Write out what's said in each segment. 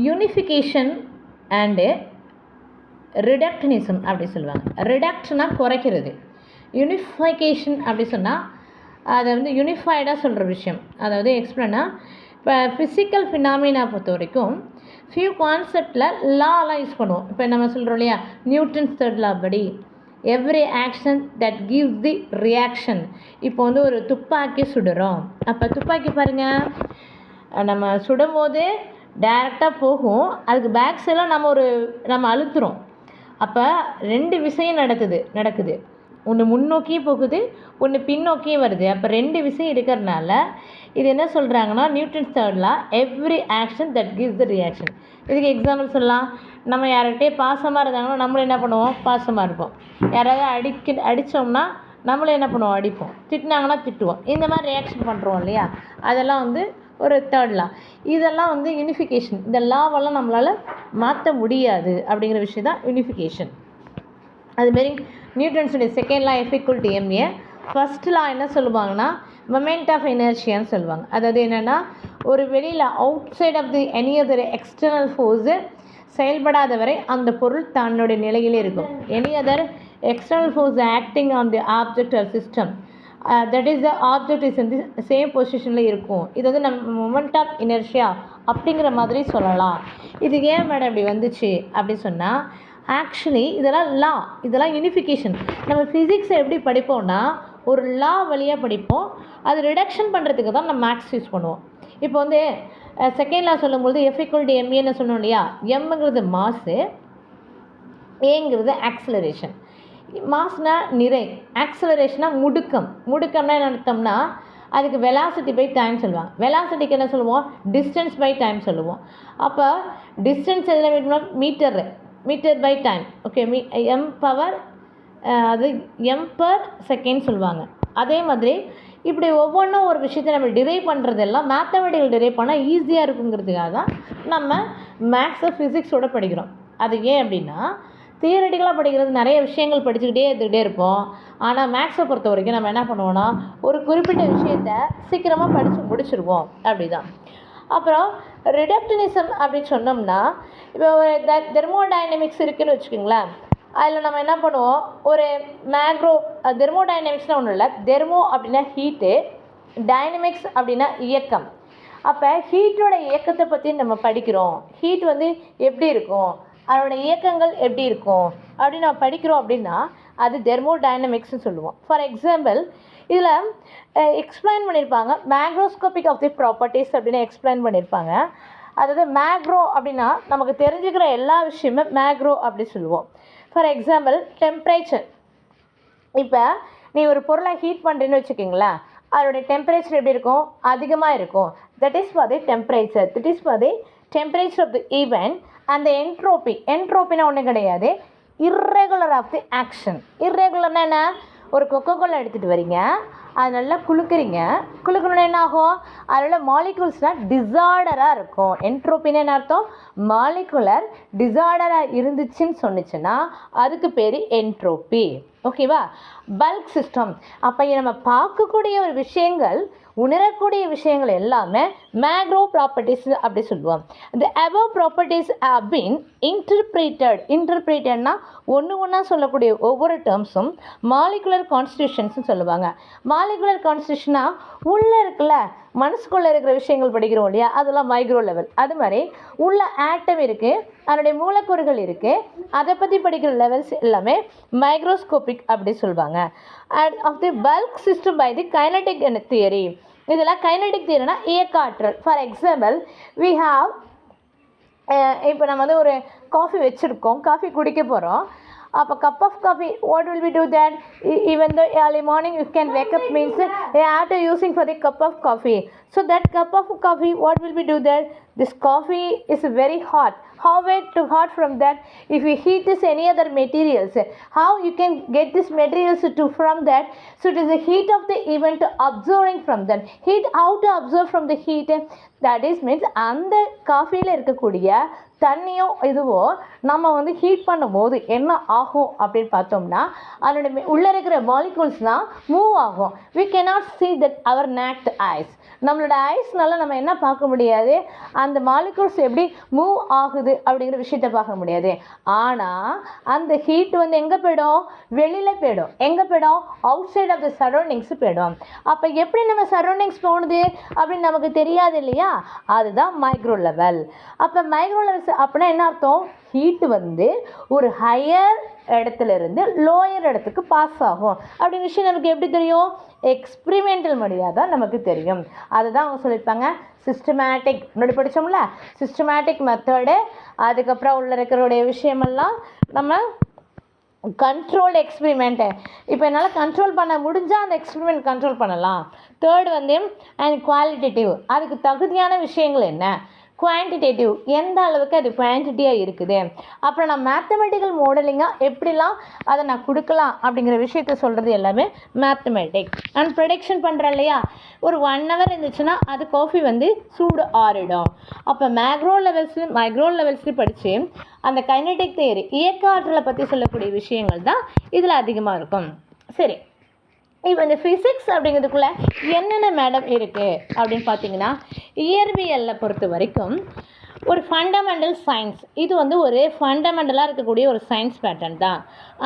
Unification and ரிடக்டனிசம் அப்படி சொல்லுவாங்க. ரிடக்ட்னா குறைக்கிறது, யூனிஃபிகேஷன் அப்படி சொன்னால் அதை வந்து யூனிஃபைடாக சொல்கிற விஷயம். அதாவது எக்ஸ்பிளைனா இப்போ ஃபிசிக்கல் ஃபினாமினா பொறுத்த வரைக்கும் ஃபியூ கான்செப்டில் லாலாம் யூஸ் பண்ணுவோம். இப்போ நம்ம சொல்கிறோம் இல்லையா, நியூட்டன்ஸ் தேர்ட் லா படி every action that gives the reaction. இப்போ வந்து ஒரு துப்பாக்கி சுடுறோம், அப்போ துப்பாக்கி பாருங்கள், நம்ம சுடும் போது டைரெக்டாக போகும், அதுக்கு பேக் சைடில் நம்ம அழுத்துறோம். அப்போ 2 விஷயம் நடக்குது. ஒன்று முன்னோக்கியும் போகுது, ஒன்று பின்னோக்கியும் வருது. அப்போ 2 விஷயம் இருக்கிறதுனால இது என்ன சொல்கிறாங்கன்னா, Newton's third law every action that gives the reaction. இதுக்கு எக்ஸாம்பிள் சொல்லலாம். நம்ம யார்கிட்டே பாசமாக இருந்தாங்கன்னா நம்மளும் என்ன பண்ணுவோம், பாசமாக இருப்போம். யாராவது அடித்தோம்னா நம்மளும் என்ன பண்ணுவோம், அடிப்போம். திட்டினாங்கன்னா திட்டுவோம். இந்த மாதிரி ரியாக்ஷன் பண்ணுறோம் இல்லையா, அதெல்லாம் வந்து ஒரு தேர்ட் லா. இதெல்லாம் வந்து யூனிஃபிகேஷன். இந்த லாவெல்லாம் நம்மளால் மாற்ற முடியாது அப்படிங்கிற விஷயம் தான் யூனிஃபிகேஷன். அதுமாரி நியூட்டன்ஸுடைய செகண்ட் லா F=ma. ஃபர்ஸ்ட் லா என்ன சொல்லுவாங்கன்னா மொமெண்ட் ஆஃப் இனர்ஷியான்னு சொல்லுவாங்க. அதாவது என்னென்னா, ஒரு வெளியில் outside of the any other external force செயல்படாத வரை அந்த பொருள் தன்னுடைய நிலையிலே இருக்கும். Any other external force acting on the object or system, that is the object is in the same பொசிஷனில் இருக்கும். இது வந்து நம்ம மொமெண்ட் ஆஃப் இனர்ஷியா அப்படிங்கிற மாதிரி சொல்லலாம். இது ஏன் மேடம் இப்படி வந்துச்சு அப்படி சொன்னால், ஆக்சுவலி இதெல்லாம் யூனிஃபிகேஷன். நம்ம ஃபிசிக்ஸை எப்படி படிப்போம்னா, ஒரு லா வழியாக படிப்போம். அது ரிடக்ஷன் பண்ணுறதுக்கு தான் நம்ம மேக்ஸ் யூஸ் பண்ணுவோம். இப்போ வந்து செகண்ட் லா சொல்லும்போது F=ma சொன்னோம் இல்லையா, எம்ங்கிறது மாஸு, ஏங்கிறது ஆக்சிலரேஷன். மாஸ்னா நிறை, ஆக்சிலரேஷனாக முடுக்கம்னா என்ன அர்த்தம்னா, அதுக்கு வெலாசிட்டி பை டைம் சொல்லுவாங்க. வெலாசிட்டிக்கு என்ன சொல்லுவோம், டிஸ்டன்ஸ் பை டைம் சொல்லுவோம். அப்போ டிஸ்டன்ஸ் எதில் metre by time. Okay, m power அது எம் பர் செகண்ட் சொல்லுவாங்க. அதே மாதிரி இப்படி ஒவ்வொன்றும் ஒரு விஷயத்தை நம்ம டிரைவ் பண்ணுறதெல்லாம் மேத்தமெட்டிக்கல் டிரைவ் பண்ணால் ஈஸியாக இருக்குங்கிறதுக்காக தான் நம்ம மேக்ஸை ஃபிசிக்ஸோடு படிக்கிறோம். அது ஏன் அப்படின்னா, தியரட்டிக்கலாக படிக்கிறது நிறைய விஷயங்கள் எடுத்துக்கிட்டே இருப்போம். ஆனால் மேக்ஸை பொறுத்த வரைக்கும் நம்ம என்ன பண்ணுவோன்னா, ஒரு குறிப்பிட்ட விஷயத்தை சீக்கிரமாக படித்து முடிச்சிருவோம். அப்படி தான். அப்புறம் ரிடக்டனிசம் அப்படின்னு சொன்னோம்னா, இப்போ ஒரு தெர்மோடைனமிக்ஸ் இருக்குதுன்னு வச்சுக்கோங்களேன். அதில் நம்ம என்ன பண்ணுவோம், ஒரு தெர்மோடைனமிக்ஸ்னால் ஒன்றும் இல்லை. தெர்மோ அப்படின்னா ஹீட்டு, டைனமிக்ஸ் அப்படின்னா இயக்கம். அப்போ ஹீட்டோட இயக்கத்தை பற்றி நம்ம படிக்கிறோம். ஹீட் வந்து எப்படி இருக்கும், அதோட இயக்கங்கள் எப்படி இருக்கும் அப்படின்னு நம்ம படிக்கிறோம் அப்படின்னா அது தெர்மோடைனமிக்ஸ்னு சொல்லுவோம். ஃபார் எக்ஸாம்பிள், இதில் எக்ஸ்பிளைன் பண்ணியிருப்பாங்க மேக்ரோஸ்கோபிக் ஆஃப் தி ப்ராப்பர்ட்டிஸ் அப்படின்னு எக்ஸ்பிளைன் பண்ணியிருப்பாங்க. அதாவது மேக்ரோ அப்படின்னா நமக்கு தெரிஞ்சுக்கிற எல்லா விஷயமே மேக்ரோ அப்படி சொல்லுவோம். For example, temperature. இப்போ நீ ஒரு பொருளை ஹீட் பண்ணுறேன்னு வச்சுக்கிங்களேன், அதோடைய டெம்பரேச்சர் எப்படி இருக்கும், அதிகமாக இருக்கும். That is for the temperature. Temperature of the event. அந்த என்ட்ரோப்பினா ஒன்றும் கிடையாது, இர்ரெகுலர் ஆஃப் தி ஆக்ஷன். இர்ரெகுலர்னா என்ன, ஒரு கொக்கோகோலா எடுத்துகிட்டு வரீங்க, அது நல்லா குளுக்கணுன்னா என்ன ஆகும், அதில் மாலிகுல்ஸ்லாம் டிஸார்டராக இருக்கும். என்ட்ரோப்பின்னு என்ன அர்த்தம், மாலிகுலர் டிஸார்டராக இருந்துச்சுன்னு சொன்னிச்சுன்னா அதுக்கு பேர் என்ட்ரோப்பி. ஓகேவா. Bulk system. அப்போ நம்ம பார்க்கக்கூடிய ஒரு விஷயங்கள், உணரக்கூடிய விஷயங்கள் எல்லாமே மேக்ரோ ப்ராப்பர்ட்டிஸ் அப்படி சொல்லுவோம். இந்த above properties have been இன்டர்பிரேட்டட்னா ஒன்றா சொல்லக்கூடிய ஒவ்வொரு டேர்ம்ஸும் மாலிகுலர் கான்ஸ்டியூஷன்ஸ்னு சொல்லுவாங்க. மாலிகுலர் கான்ஸ்டியூஷனா உள்ளே இருக்குல்ல, மனசுக்குள்ளே இருக்கிற விஷயங்கள் படிக்கிறோம் இல்லையா, அதெல்லாம் மைக்ரோ லெவல். அது மாதிரி உள்ள ஆட்டம் இருக்குது, அதனுடைய மூலக்கூறுகள் இருக்குது, அதை பற்றி படிக்கிற லெவல்ஸ் எல்லாமே மைக்ரோஸ்கோபிக் அப்படி சொல்லுவாங்க. And of the bulk system by the kinetic theory. இதெல்லாம் கைனடிக் தியரினா இயக்க ஆற்றல். ஃபார் எக்ஸாம்பிள், வி ஹாவ் இப்போ நம்ம வந்து ஒரு காஃபி வச்சுருக்கோம், காஃபி குடிக்க போகிறோம். அப்போ cup of coffee, what will we do that? Even though early morning you can wake up means they have to using for the cup of coffee. So that cup of coffee, what will we do that? This coffee is very hot. How way to hot from that? If you heat this any other materials, how you can get this materials to from that? So it is the heat of the event absorbing from that. Heat, how to absorb from the heat? That is means அந்த காஃபியில் இருக்கக்கூடிய தண்ணியோ இதுவோ நம்ம வந்து heat பண்ணும்போது என்ன ஆகும் அப்படின்னு பார்த்தோம்னா அதோட உள்ளே இருக்கிற மாலிகூல்ஸ்லாம் மூவ் ஆகும். we cannot see that our naked eyes. நம்மளோட ஐஸ்னால நம்ம என்ன பார்க்க முடியாது, அந்த மாலிகூல்ஸ் எப்படி மூவ் ஆகுது அப்படிங்கிற விஷயத்த பார்க்க முடியாது. ஆனால் அந்த ஹீட் வந்து எங்கே போயிடும், வெளியில் போயிடும். எங்கே போயிடும், outside of the surroundings போயிடும். அப்போ எப்படி நம்ம சரௌண்டிங்ஸ் போகுது அப்படின்னு நமக்கு தெரியாது இல்லையா, அதுதான் மைக்ரோ லெவல். அப்போ மைக்ரோ லெவல்ஸ் அப்படின்னா என்ன அர்த்தம், ஹீட்டு வந்து ஒரு ஹையர் இடத்துல இருந்து லோயர் இடத்துக்கு பாஸ் ஆகும் அப்படிங்கிற விஷயம் நமக்கு எப்படி தெரியும், எக்ஸ்பிரிமெண்டல் வழியாக தான் நமக்கு தெரியும். அதுதான் அவங்க சொல்லியிருப்பாங்க சிஸ்டமேட்டிக். முன்னாடி படித்தோம்ல சிஸ்டமேட்டிக் மெத்தடு. அதுக்கப்புறம் உள்ள இருக்கிறோடைய விஷயமெல்லாம் நம்ம கண்ட்ரோல் எக்ஸ்பிரிமெண்ட்டு. இப்போ என்னால் கண்ட்ரோல் பண்ண முடிஞ்சால் அந்த எக்ஸ்பிரிமெண்ட் கண்ட்ரோல் பண்ணலாம். தேர்டு வந்து அண்ட் குவாலிட்டேட்டிவ், அதுக்கு தகுதியான விஷயங்கள் என்ன, குவான்டிடேட்டிவ் எந்த அளவுக்கு அது குவான்டிட்டியாக இருக்குது, அப்புறம் நான் மேத்தமெட்டிக்கல் மாடலிங்காக எப்படிலாம் அதை நான் கொடுக்கலாம் அப்படிங்கிற விஷயத்த சொல்கிறது எல்லாமே மேத்தமெட்டிக். அண்ட் ப்ரெடிக்ஷன் பண்ணுறேன் இல்லையா, ஒரு 1 hour இருந்துச்சுன்னா அது காஃபி வந்து சூடு ஆறிடும். அப்போ மைக்ரோ லெவல்ஸ்லையும் படித்து அந்த கைனடிக் தியரி இயக்க ஆற்றலை பற்றி சொல்லக்கூடிய விஷயங்கள் தான் இதில் அதிகமாக இருக்கும். சரி, இப்போ இந்த ஃபிசிக்ஸ் அப்படிங்கிறதுக்குள்ளே என்னென்ன மேடம் இருக்குது அப்படின்னு பார்த்தீங்கன்னா, இயற்பியலில் பொறுத்த வரைக்கும் ஒரு ஃபண்டமெண்டல் சயின்ஸ். இது வந்து ஒரு ஃபண்டமெண்டலாக இருக்கக்கூடிய ஒரு சயின்ஸ் பேட்டர்ன் தான்.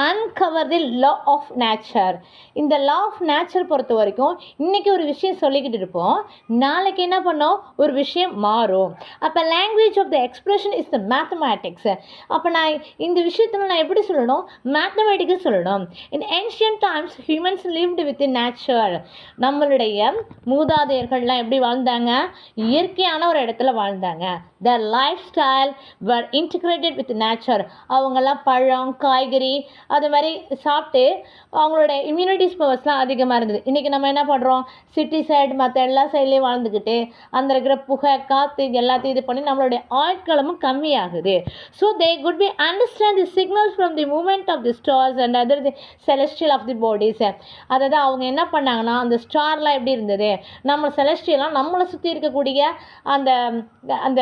Uncover the law of nature. இந்த லா ஆஃப் நேச்சர் பொறுத்த வரைக்கும் இன்றைக்கி ஒரு விஷயம் சொல்லிக்கிட்டு இருப்போம், நாளைக்கு என்ன பண்ணோம், ஒரு விஷயம் மாறும். அப்போ language of the expression is the mathematics. அப்போ நான் இந்த விஷயத்தில் நான் எப்படி சொல்லணும், மேத்தமேட்டிக்ஸ் சொல்லணும். In ancient times humans lived with nature. நம்மளுடைய மூதாதையர்கள்லாம் எப்படி வாழ்ந்தாங்க, இயற்கையான ஒரு இடத்துல வாழ்ந்தாங்க. their lifestyle were integrated with nature. அவங்கெல்லாம் பழம் காய்கறி அது மாதிரி சாப்பிட்டு அவங்களோட இம்யூனிட்டிஸ் பவர்ஸ்லாம் அதிகமாக இருந்தது. இன்றைக்கி நம்ம என்ன பண்ணுறோம், சிட்டி சைடு மற்ற எல்லா சைட்லேயும் வாழ்ந்துக்கிட்டு அந்த இருக்கிற புகை காற்று எல்லாத்தையும் இது பண்ணி நம்மளுடைய ஆட்களமும் கம்மியாகுது. So they could be understand the signals from the moment of the stars and other the celestial of the bodies. அதாவது அவங்க என்ன பண்ணாங்கன்னா, அந்த ஸ்டார்லாம் எப்படி இருந்தது, நம்ம செலஸ்டியலாம் நம்மளை சுற்றி இருக்கக்கூடிய அந்த அந்த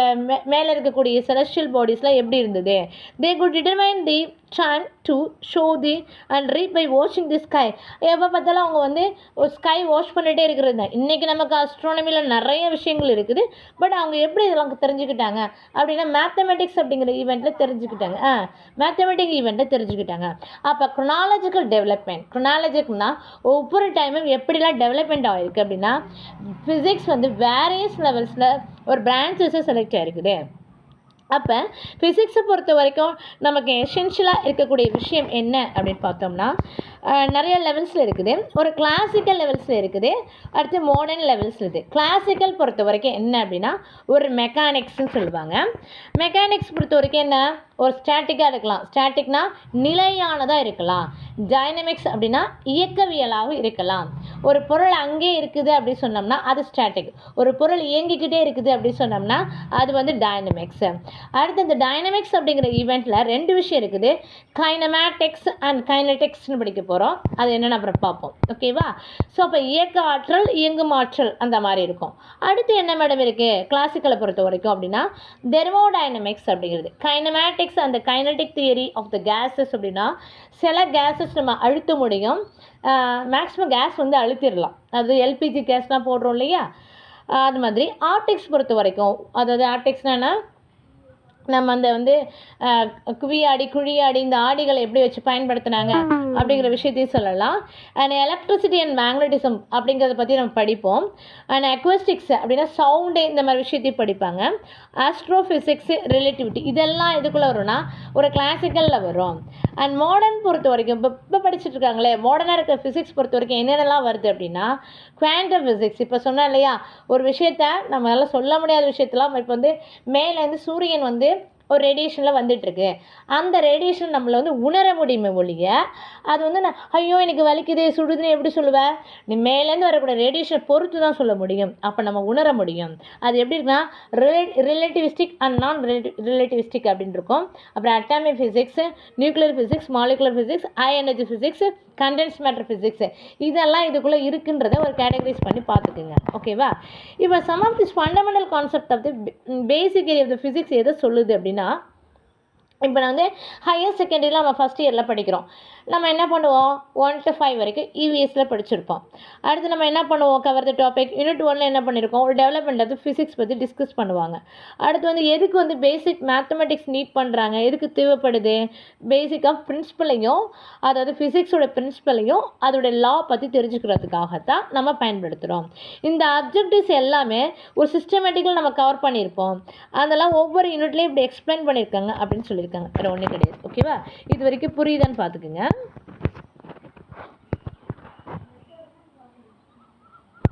மேலே இருக்கக்கூடிய செலஸ்டியல் பாடிஸ்லாம் எப்படி இருந்தது. They could determine the time to sow the and reap by watching the sky. எப்போ பார்த்தாலும் அவங்க வந்து ஒரு ஸ்கை வாஷ் பண்ணிகிட்டே இருக்கிறது தான். இன்றைக்கி நமக்கு அஸ்ட்ரானமியில் நிறைய விஷயங்கள் இருக்குது. பட் அவங்க எப்படி இதெல்லாம் தெரிஞ்சுக்கிட்டாங்க அப்படின்னா, மேத்தமெட்டிக்ஸ் அப்படிங்கிற ஈவெண்ட்டில் தெரிஞ்சுக்கிட்டாங்க. மேத்தமெட்டிக் ஈவெண்ட்டில் தெரிஞ்சுக்கிட்டாங்க. அப்போ க்ரோனாலஜிக்கல் டெவலப்மெண்ட், க்ரோனாலஜிக்னா ஒவ்வொரு டைமும் எப்படிலாம் டெவலப்மெண்ட் ஆகிருக்கு அப்படின்னா, ஃபிசிக்ஸ் வந்து வேரியஸ் லெவல்ஸில் ஒரு பிரான்ச்சஸை செலக்ட் ஆகிருக்குது. அப்போ ஃபிசிக்ஸை பொறுத்த வரைக்கும் நமக்கு எசென்ஷியலாக இருக்கக்கூடிய விஷயம் என்ன அப்படின்னு பார்த்தோம்னா, நிறைய லெவல்ஸில் இருக்குது. ஒரு கிளாசிக்கல் லெவல்ஸில் இருக்குது, அடுத்து மாடர்ன் லெவல்ஸில் இருக்குது. கிளாசிக்கல் பொறுத்த வரைக்கும் என்ன அப்படின்னா ஒரு மெக்கானிக்ஸ்ன்னு சொல்லுவாங்க. மெக்கானிக்ஸ் பொறுத்த வரைக்கும் என்ன, ஒரு ஸ்டாட்டிக்காக இருக்கலாம், ஸ்டாட்டிக்னா நிலையானதாக இருக்கலாம். டைனமிக்ஸ் அப்படின்னா இயக்கவியலாகவும் இருக்கலாம். ஒரு பொருள் அங்கே இருக்குது அப்படி சொன்னோம்னா அது ஸ்டாட்டிக். ஒரு பொருள் இயங்கிக்கிட்டே இருக்குது அப்படி சொன்னோம்னா அது வந்து டைனமிக்ஸ். அடுத்து இந்த டைனமிக்ஸ் அப்படிங்கிற ஈவெண்ட்டில் 2 விஷயம் இருக்குது, கைனமேட்டிக்ஸ் அண்ட் கைனடிக்ஸ்னு படிக்க போகிறோம். அது என்னென்னு அப்புறம் பார்ப்போம், ஓகேவா. ஸோ அப்போ இயக்க ஆற்றல் இயங்கும் ஆற்றல் அந்த மாதிரி இருக்கும். அடுத்து என்ன மேடம் இருக்குது கிளாசிக்கலை பொறுத்த வரைக்கும் அப்படின்னா, தெர்மோடைனமிக்ஸ் அப்படிங்கிறது. கைனமேட்டிக்ஸ் அந்த kinetic theory of the gases அப்படின்னா, சில கேஸஸ் நம்ம அழுத்த முடியும், மேக்ஸிமம் கேஸ் வந்து அழுத்திடலாம். அது எல்பிஜி கேஸ்லாம் போடுறோம் இல்லையா, அது மாதிரி. ஆர்டிக்ஸ் பொறுத்த வரைக்கும், அதாவது ஆர்டிக்ஸ்னா நம்ம அந்த வந்து குவியாடி குழியாடி இந்த ஆடிகளை எப்படி வச்சு பயன்படுத்தினாங்க அப்படிங்கிற விஷயத்தையும் சொல்லலாம். அண்ட் எலக்ட்ரிசிட்டி அண்ட் மேக்னட்டிசம் அப்படிங்கிறத பற்றி நம்ம படிப்போம். அண்ட் அக்வஸ்டிக்ஸ் அப்படின்னா சவுண்டு இந்த மாதிரி விஷயத்தையும் படிப்பாங்க. ஆஸ்ட்ரோஃபிசிக்ஸு ரிலேட்டிவிட்டி இதெல்லாம் எதுக்குள்ளே வரும்னா ஒரு கிளாசிக்கலில் வரும். அண்ட் மாடர்ன் பொறுத்த வரைக்கும் இப்போ படிச்சுட்டு இருக்காங்களே மாடர்னாக இருக்கிற ஃபிசிக்ஸ் பொறுத்த வரைக்கும் என்னென்னலாம் வருது அப்படின்னா, குவாண்டம் ஃபிசிக்ஸ். இப்போ சொன்னால் இல்லையா, ஒரு விஷயத்த நம்மளால சொல்ல முடியாத விஷயத்தெல்லாம் இப்போ வந்து மேலேருந்து சூரியன் வந்து ஒரு ரேடியேஷனில் வந்துட்டுருக்கு, அந்த ரேடியேஷன் நம்மளை வந்து உணர முடியுமே ஒழிய அது வந்து நான் ஐயோ எனக்கு வலிக்குது சுடுதுன்னு எப்படி சொல்லுவேன், நீ மேலேருந்து வரக்கூடிய ரேடியேஷனை பொறுத்து தான் சொல்ல முடியும். அப்போ நம்ம உணர முடியும். அது எப்படி இருக்குன்னா ரிலேட்டிவிஸ்டிக் அண்ட் நான் ரிலேட்டிவிஸ்டிக் அப்படின்னு இருக்கும். அப்புறம் atomic physics, nuclear physics, molecular physics, high energy physics, condensed matter physics, இதெல்லாம் இதுக்குள்ளே இருக்குன்றதை ஒரு கேட்டகரைஸ் பண்ணி பார்த்துக்குங்க, ஓகேவா. இப்போ some of this fundamental concept of the basic area of the physics எதை சொல்லுது அப்படின்னா, அப்படின்னா, இப்போ நான் வந்து ஹையர் செகண்டரியில் நம்ம ஃபஸ்ட் இயரில் படிக்கிறோம். நம்ம என்ன பண்ணுவோம், 1 to 5 வரைக்கும் இவிஎஸ்சில் படிச்சிருப்போம். அடுத்து நம்ம என்ன பண்ணுவோம், கவர் த டாபிக். யூனிட் 1ல் என்ன பண்ணியிருக்கோம், ஒரு டெவலப்மெண்ட் ஆஃப் ஃபிசிக்ஸ் பற்றி டிஸ்கஸ் பண்ணுவாங்க. அடுத்து வந்து எதுக்கு வந்து பேசிக் மேத்தமெட்டிக்ஸ் நீட் பண்ணுறாங்க, எதுக்கு தேவைப்படுது, பேசிக்காக பிரின்சிபலையும், அதாவது ஃபிசிக்ஸோட பிரின்சிபலையும் அதோட லா பற்றி தெரிஞ்சுக்கிறதுக்காகத்தான் நம்ம பயன்படுத்துகிறோம். இந்த அப்ஜெக்டிவ்ஸ் எல்லாமே ஒரு சிஸ்டமேட்டிக்கில் நம்ம கவர் பண்ணியிருப்போம். அதெல்லாம் ஒவ்வொரு யூனிட்லேயும் இப்படி எக்ஸ்பிளைன் பண்ணியிருக்காங்க அப்படின்னு சொல்லியிருக்காங்க. வேறு ஒன்றும் கிடையாது. ஓகேவா, இது வரைக்கும் புரியுதான்னு பார்த்துக்குங்க.